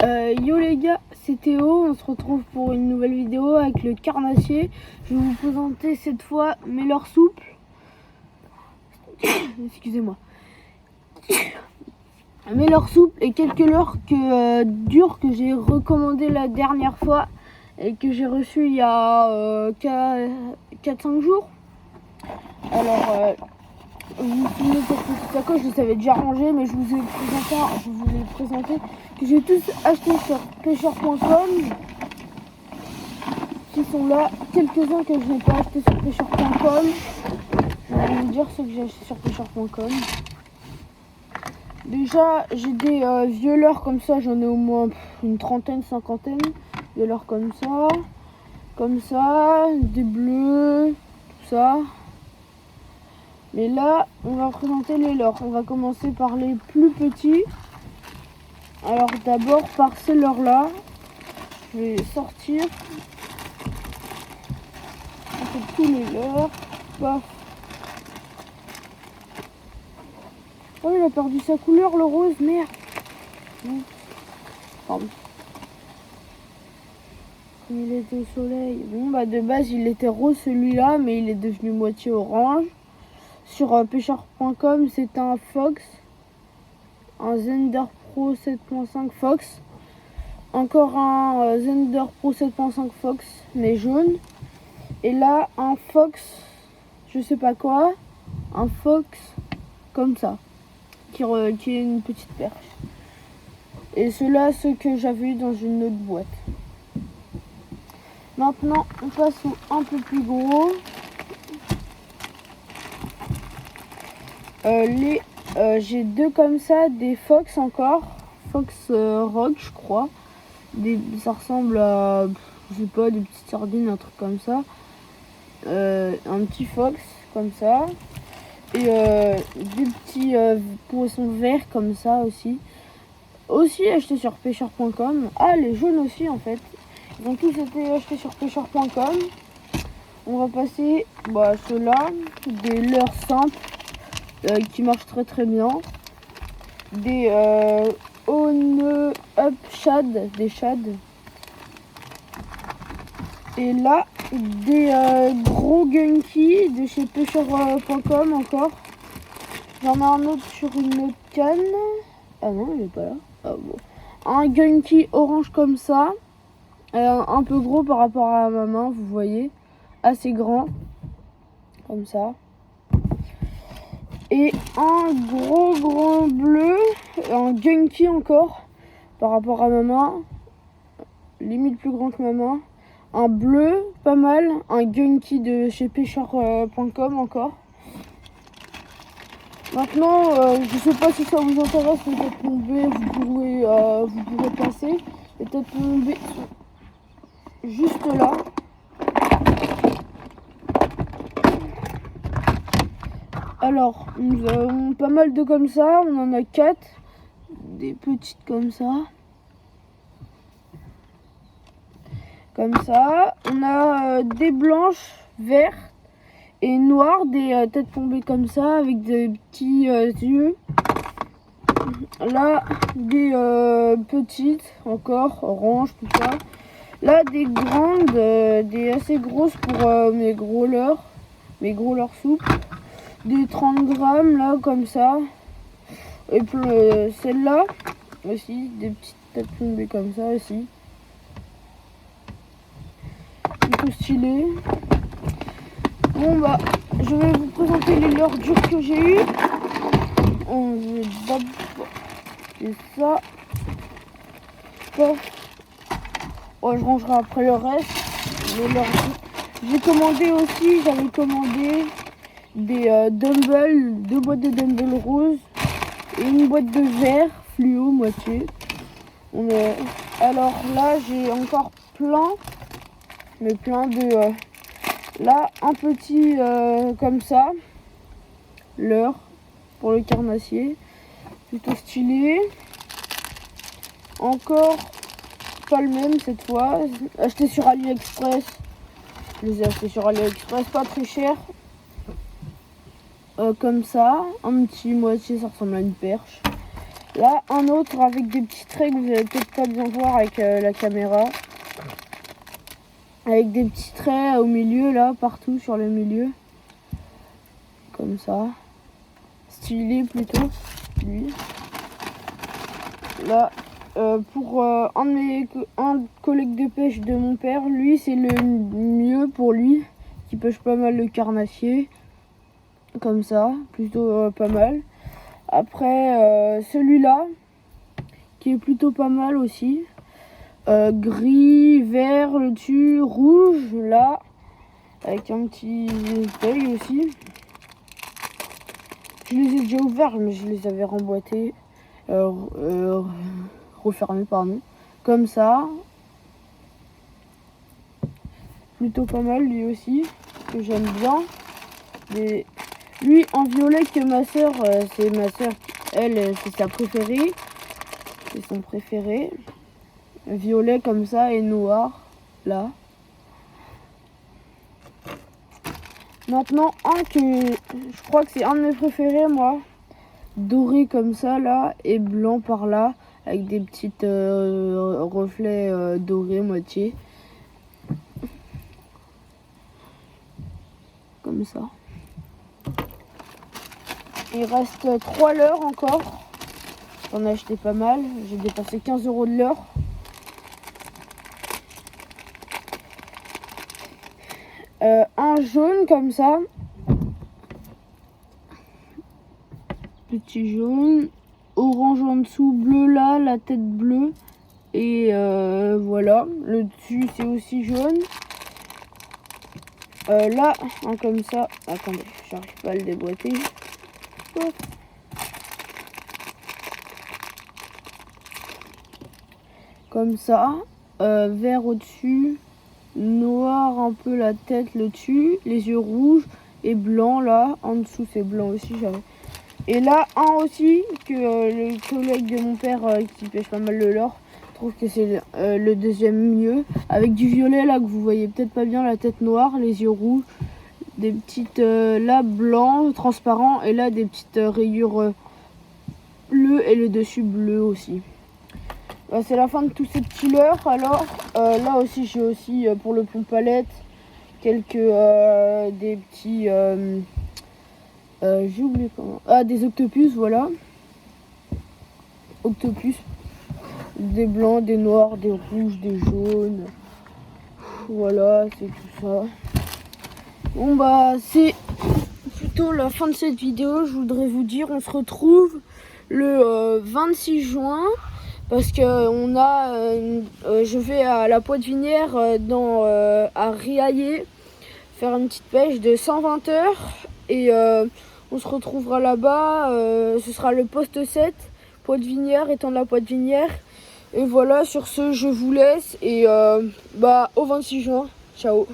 Yo les gars, c'est Théo, on se retrouve pour une nouvelle vidéo avec le carnassier. Je vais vous présenter cette fois mes leurres souples. Excusez-moi. Mes leurres souples et quelques leurres dures que j'ai recommandé la dernière fois et que j'ai reçu il y a 4-5 jours. Alors, vous me souvenez cette petite sacoche, je savais déjà ranger, mais je vous ai présenté que j'ai tous acheté sur pêcheur.com. Qui sont là, quelques-uns que je n'ai pas acheté sur pêcheur.com. Je vais vous dire ce que j'ai acheté sur pêcheur.com. Déjà, j'ai des vieux leurres comme ça, j'en ai au moins une trentaine, cinquantaine. Des leurres comme ça, des bleus, tout ça. Mais là, on va présenter les leurres. On va commencer par les plus petits. Alors d'abord par ces leurres-là, je vais sortir tous les leurres. Paf. Oh, il a perdu sa couleur, le rose, merde. Pardon. Comme il était au soleil. Bon, bah de base, il était rose celui-là, mais il est devenu moitié orange. Sur pêcheur.com, c'est un Fox. Un Zender Pro 7.5 Fox. Encore un Zender Pro 7.5 Fox, mais jaune. Et là, un Fox, je sais pas quoi. Un Fox comme ça. Qui est une petite perche. Et ceux-là, ceux que j'avais eu dans une autre boîte. Maintenant, on passe au un peu plus gros. J'ai deux comme ça, des Fox encore. Fox Rock, je crois. Ça ressemble à, je sais pas, des petites sardines, un truc comme ça. Un petit Fox, comme ça. Et des petits poissons verts comme ça aussi. Aussi acheté sur pêcheur.com. Ah, les jaunes aussi en fait. Ils ont tous été achetés sur pêcheur.com. On va passer à ceux-là. Des leurres simples qui marchent très très bien. Des On Up Shad. Des Shad. Et là, des gros gunky de chez pêcheur.com encore. J'en ai un autre sur une autre canne. Ah non, il est pas là. Ah, bon. Un gunky orange comme ça. Un peu gros par rapport à ma main, vous voyez. Assez grand. Comme ça. Et un gros bleu. Un gunky encore. Par rapport à ma main. Limite plus grand que ma main. Un bleu, pas mal. Un gunky de chez pêcheur.com encore. Maintenant, je sais pas si ça vous intéresse, les têtes tombées, vous pourrez passer. Les têtes tombées sont juste là. Alors, nous avons pas mal de comme ça, on en a 4. Des petites comme ça. Comme ça. On a des blanches, vertes et noires, des têtes tombées comme ça, avec des petits yeux. Là, des petites, encore, orange, tout ça. Là, des grandes, des assez grosses pour mes gros leurres souples. Des 30 grammes, là, comme ça. Et puis celle-là, aussi, des petites têtes tombées comme ça, aussi. Plutôt stylé. Bon, je vais vous présenter les leurres dures que j'ai eues. On va d'abord et ça. Oh, je rangerai après le reste. J'avais commandé des dumbbells, 2 boîtes de dumbbells roses et une boîte de verre fluo moitié. Alors là, j'ai encore plein de là, un petit comme ça, leurre pour le carnassier, plutôt stylé. Encore pas le même cette fois, acheté sur AliExpress. Je les ai achetés sur AliExpress, pas très cher. Comme ça, un petit moitié, ça ressemble à une perche. Là, un autre avec des petits traits que vous allez peut-être pas bien voir avec la caméra. Avec des petits traits au milieu, là, partout sur le milieu. Comme ça. Stylé plutôt, lui. Là, pour un collègue de pêche de mon père, lui, c'est le mieux pour lui. Qui pêche pas mal le carnassier. Comme ça, plutôt pas mal. Après, celui-là, qui est plutôt pas mal aussi. Gris, vert, le dessus, rouge, là, avec un petit œil aussi. Je les ai déjà ouverts, mais je les avais remboîtés, refermés, pardon. Comme ça. Plutôt pas mal, lui aussi, que j'aime bien. Et lui, en violet que ma soeur, c'est ma soeur, elle, c'est sa préférée. C'est son préféré. Violet comme ça et noir, là. Maintenant, un que je crois que c'est un de mes préférés, moi. Doré comme ça, là, et blanc par là, avec des petites reflets dorés, moitié. Comme ça. Il reste 3 leurres encore. J'en ai acheté pas mal. J'ai dépensé 15 € de leurre. Un jaune comme ça. Petit jaune. Orange en dessous, bleu là, la tête bleue. Et voilà. Le dessus c'est aussi jaune. Là, un comme ça. Attendez, j'arrive pas à le déboîter. Hop. Comme ça. Vert au-dessus. Noir un peu la tête, le dessus. Les yeux rouges. Et blanc là. En dessous c'est blanc aussi. J'avais. Et là, un aussi que le collègue de mon père qui pêche pas mal le leurre trouve que c'est le deuxième mieux. Avec du violet là que vous voyez peut-être pas bien, la tête noire, les yeux rouges, des petites là blanc, transparent, et là des petites rayures bleues et le dessus bleu aussi. C'est la fin de tous ces petits leurres. Alors là aussi j'ai aussi pour le pont-palette quelques des petits j'ai oublié comment. Ah, des octopus, voilà. Octopus. Des blancs, des noirs, des rouges, des jaunes. Voilà, c'est tout ça. Bon bah, c'est plutôt la fin de cette vidéo. Je voudrais vous dire, on se retrouve le 26 juin. Parce que on a, je vais à la Poitevinière à Riaillé faire une petite pêche de 120 heures. Et on se retrouvera là-bas, ce sera le poste 7, Poitevinière, étant de la Poitevinière. Et voilà, sur ce, je vous laisse et au 26 juin. Ciao.